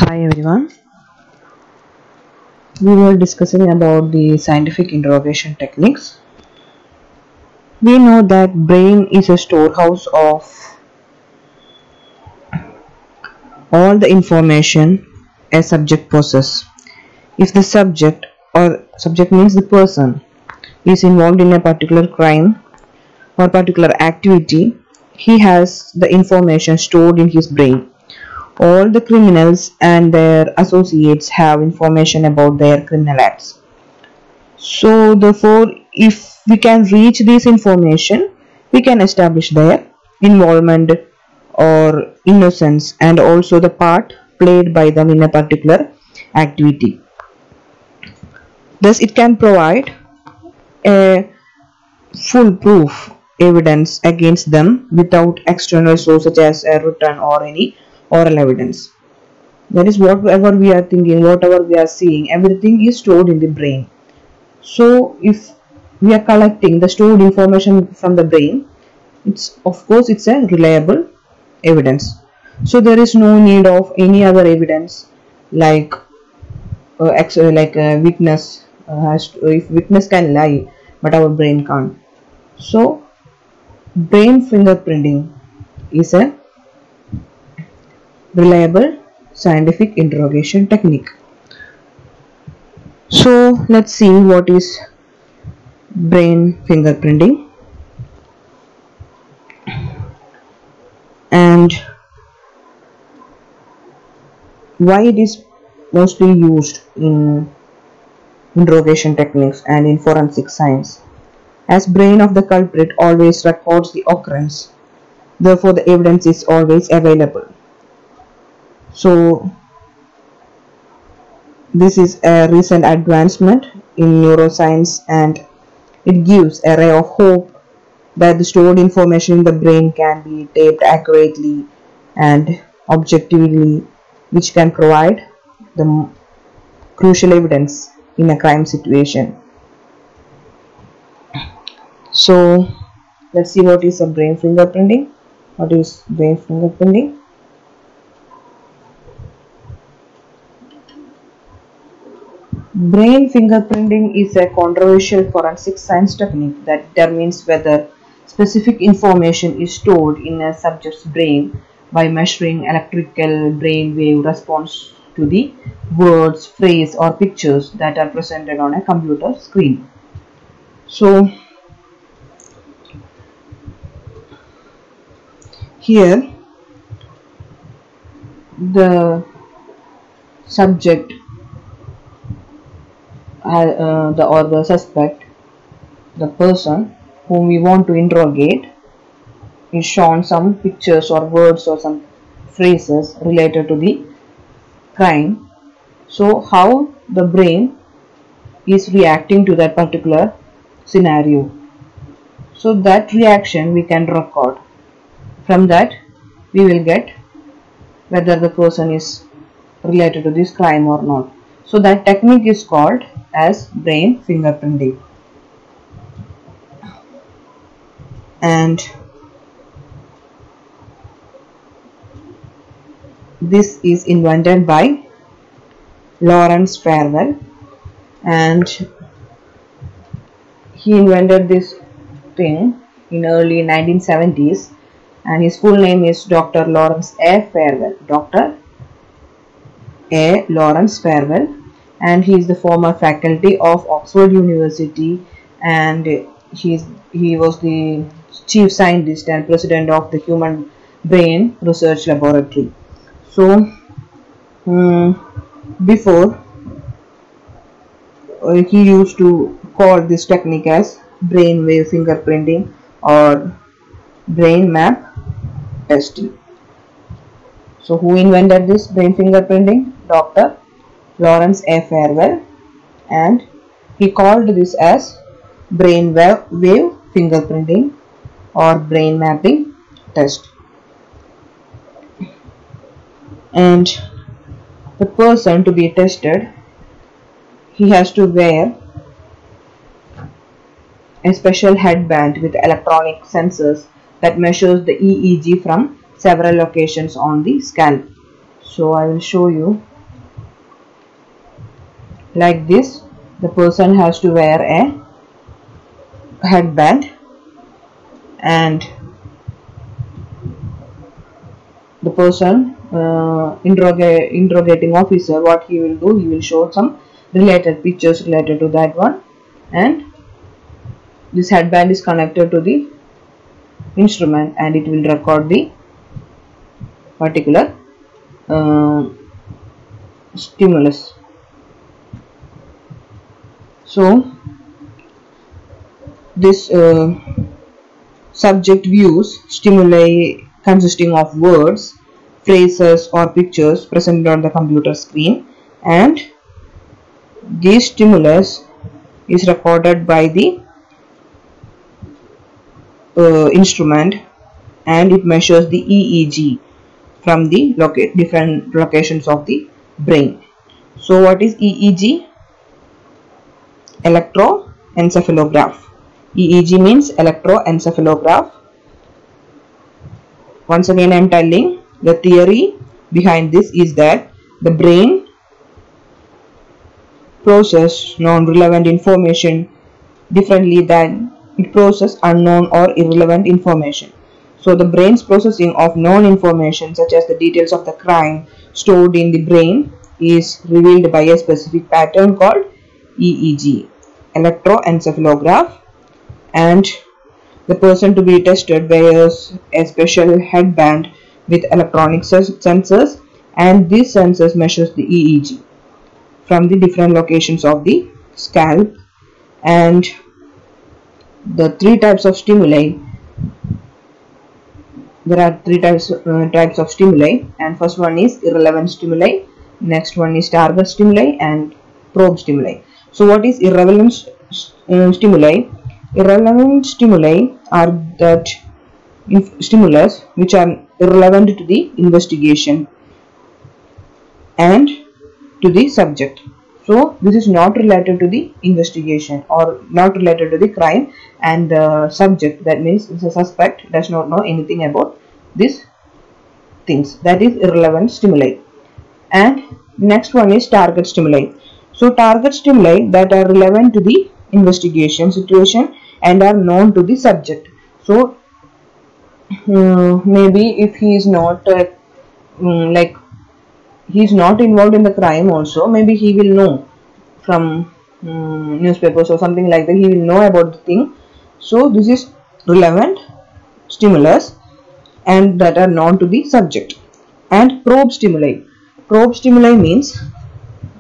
Hi everyone. We were discussing about the scientific interrogation techniques. We know that brain is a storehouse of all the information a subject possesses. If the subject or subject means the person is involved in a particular crime or particular activity, he has the information stored in his brain. All the criminals and their associates have information about their criminal acts. So therefore, if we can reach this information, we can establish their involvement or innocence and also the part played by them in a particular activity. Thus, it can provide a foolproof evidence against them without external source such as a written or any oral evidence. That is, whatever we are thinking, whatever we are seeing, everything is stored in the brain. So if we are collecting the stored information from the brain, it's a reliable evidence. So there is no need of any other evidence like witness. If witness can lie, but our brain can't. So brain fingerprinting is a reliable scientific interrogation technique. So let's see what is brain fingerprinting and why it is mostly used in interrogation techniques and in forensic science. As brain of the culprit always records the occurrence, therefore the evidence is always available. So this is a recent advancement in neuroscience and it gives a ray of hope that the stored information in the brain can be taped accurately and objectively, which can provide the crucial evidence in a crime situation. So let's see what is a brain fingerprinting. What is brain fingerprinting? Brain fingerprinting is a controversial forensic science technique that determines whether specific information is stored in a subject's brain by measuring electrical brainwave response to the words, phrase or pictures that are presented on a computer screen. So here the subject the suspect, the person whom we want to interrogate, is shown some pictures or words or some phrases related to the crime. So how the brain is reacting to that particular scenario. So that reaction we can record. From that we will get whether the person is related to this crime or not. So that technique is called as brain fingerprinting. And this is invented by Lawrence Farwell, and he invented this thing in early 1970s, and his full name is Dr. Lawrence A. Farwell. Dr. A. Lawrence Farwell, and he is the former faculty of Oxford University, and he was the chief scientist and president of the Human Brain Research Laboratory. So before he used to call this technique as brainwave fingerprinting or brain map testing. So who invented this brain fingerprinting? Dr. Lawrence A. Farwell, and he called this as brain wave fingerprinting or brain mapping test. And the person to be tested, he has to wear a special headband with electronic sensors that measures the EEG from several locations on the scalp. So I will show you Like this, the person has to wear a headband, and the person interrogating officer, what he will do, he will show some related pictures related to that one, and this headband is connected to the instrument and it will record the particular stimulus. So this subject views stimuli consisting of words, phrases or pictures presented on the computer screen, and this stimulus is recorded by the instrument, and it measures the EEG from the different locations of the brain. So what is EEG? Electroencephalograph. EEG means electroencephalograph. Once again I am telling, the theory behind this is that the brain processes non-relevant information differently than it processes unknown or irrelevant information. So the brain's processing of known information, such as the details of the crime stored in the brain, is revealed by a specific pattern called EEG, electroencephalograph, and the person to be tested wears a special headband with electronic sensors, and these sensors measures the EEG from the different locations of the scalp. And the three types of stimuli, there are three types of stimuli, and first one is irrelevant stimuli, next one is target stimuli, and probe stimuli. So what is irrelevant stimuli? Irrelevant stimuli are that stimulus which are irrelevant to the investigation and to the subject. So this is not related to the investigation or not related to the crime, and the subject, that means the suspect, does not know anything about these things. That is irrelevant stimuli. And next one is target stimuli. So target stimuli that are relevant to the investigation situation and are known to the subject. So maybe if he is not like he is not involved in the crime also, maybe he will know from newspapers or something like that, he will know about the thing. So this is relevant stimulus and that are known to the subject. And probe stimuli. Probe stimuli means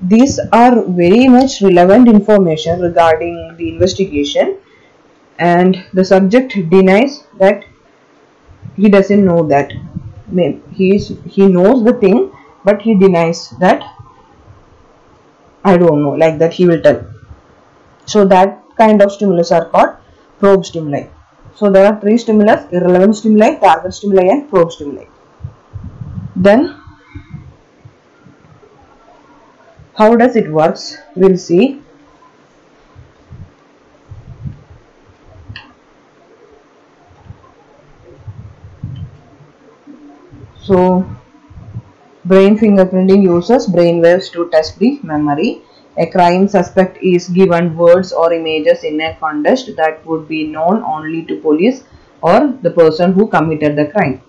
these are very much relevant information regarding the investigation, and the subject denies that he doesn't know that. He knows the thing, but he denies that I don't know, like that he will tell. So that kind of stimulus are called probe stimuli. So there are three stimulus: irrelevant stimuli, target stimuli, and probe stimuli. Then how does it works? We'll see. So brain fingerprinting uses brain waves to test the memory. A crime suspect is given words or images in a context that would be known only to police or the person who committed the crime.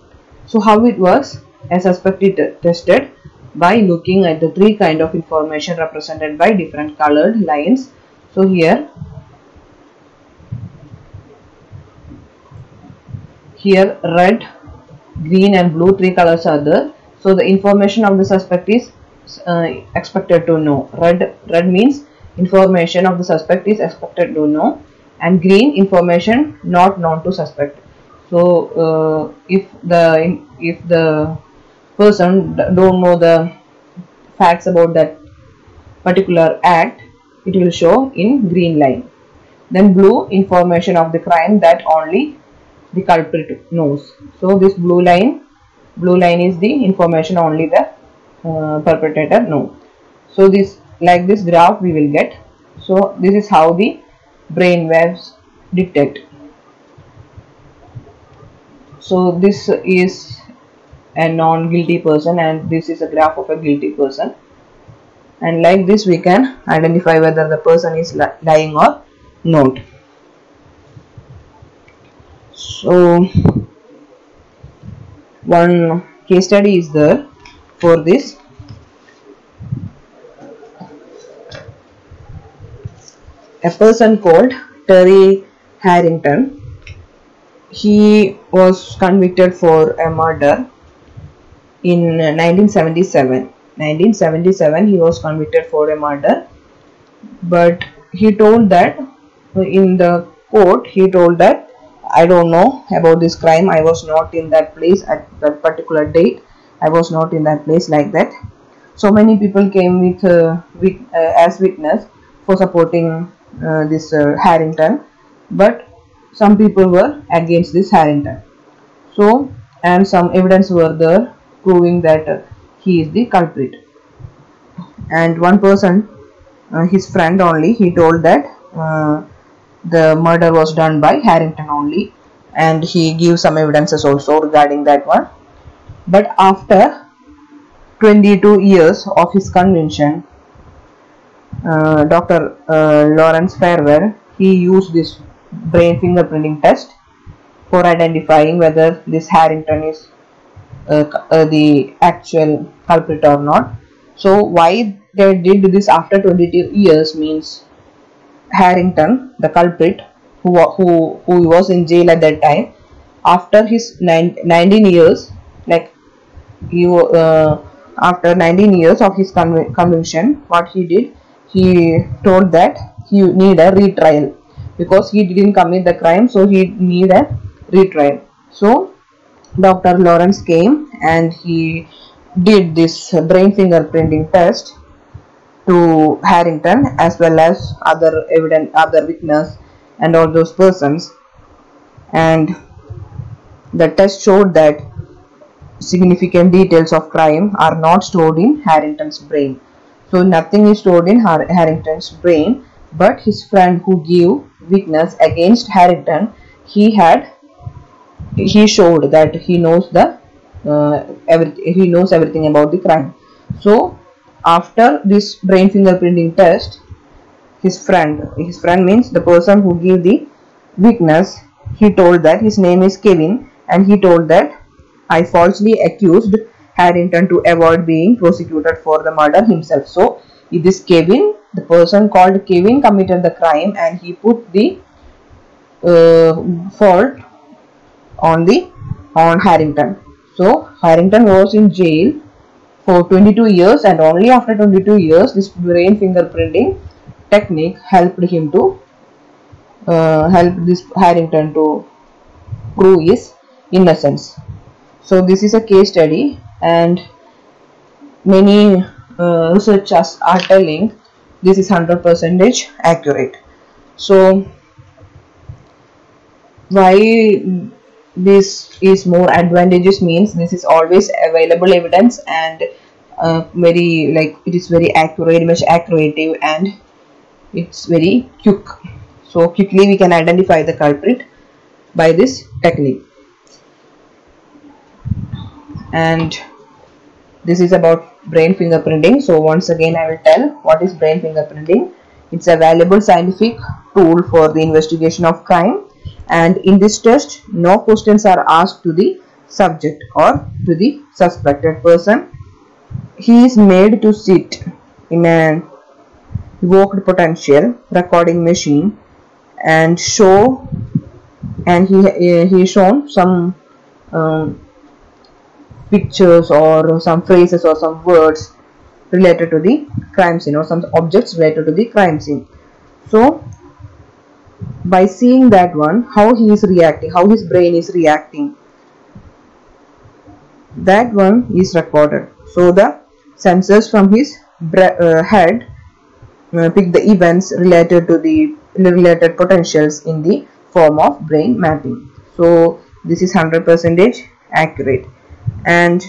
So how it works? A suspect is tested by looking at the three kind of information represented by different colored lines. So here red, green and blue, three colors are there. So the information of the suspect is expected to know. Red means information of the suspect is expected to know, and green, information not known to suspect. So if the person don't know the facts about that particular act, it will show in green line. Then blue, information of the crime that only the culprit knows. So this blue line is the information only the perpetrator knows. So this, like this graph we will get. So this is how the brain waves detect. So this is a non-guilty person and this is a graph of a guilty person. and like this we can identify whether the person is lying or not. So one case study is there for this. A person called Terry Harrington, he was convicted for a murder in 1977. 1977 he was convicted for a murder, but he told that in the court, he told that I don't know about this crime, I was not in that place at that particular date, I was not in that place, like that. So many people came with as witness for supporting this Harrington, but some people were against this Harrington. So, and some evidence were there proving that he is the culprit. And one person, his friend only, he told that the murder was done by Harrington only, and he gives some evidences also regarding that one. But after 22 years of his conviction, Dr. Lawrence Farwell, he used this brain fingerprinting test for identifying whether this Harrington is the actual culprit or not. So why they did this after 22 years means Harrington, the culprit, who was in jail at that time, after his 19 years, like he after 19 years of his conviction, what he did, he told that he need a retrial because he didn't commit the crime, so he need a retrial. So Dr. Lawrence came and he did this brain fingerprinting test to Harrington as well as other witness and all those persons, and the test showed that significant details of crime are not stored in Harrington's brain. So nothing is stored in Harrington's brain, but his friend who gave witness against Harrington, he showed that he knows everything about the crime. So after this brain fingerprinting test, his friend means the person who gave the witness, he told that his name is Kevin, and he told that I falsely accused Harrington to avoid being prosecuted for the murder himself. So this Kevin, the person called Kevin, committed the crime and he put the fault on Harrington. So Harrington was in jail for 22 years, and only after 22 years this brain fingerprinting technique helped him to help this Harrington to prove his innocence. So this is a case study, and many researchers are telling this is 100% accurate. So why this is more advantageous means this is always available evidence, and it is very accurate, much accurate, and it's very quick. So quickly we can identify the culprit by this technique. And this is about brain fingerprinting. So once again I will tell what is brain fingerprinting. It's a valuable scientific tool for the investigation of crime, and in this test no questions are asked to the subject or to the suspected person. He is made to sit in an evoked potential recording machine and he is shown some pictures or some phrases or some words related to the crime scene, or some objects related to the crime scene. So by seeing that one, how he is reacting, how his brain is reacting, that one is recorded. So the sensors from his head pick the events related to the related potentials in the form of brain mapping. So this is 100% accurate. And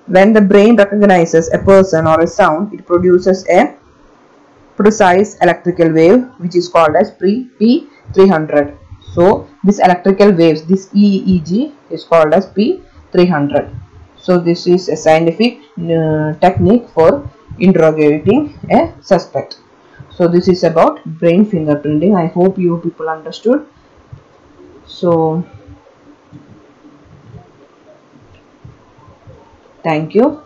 when the brain recognizes a person or a sound, it produces a precise electrical wave which is called as P300. So this electrical waves, this EEG, is called as P300. So this is a scientific technique for interrogating a suspect. So this is about brain fingerprinting. I hope you people understood. So thank you.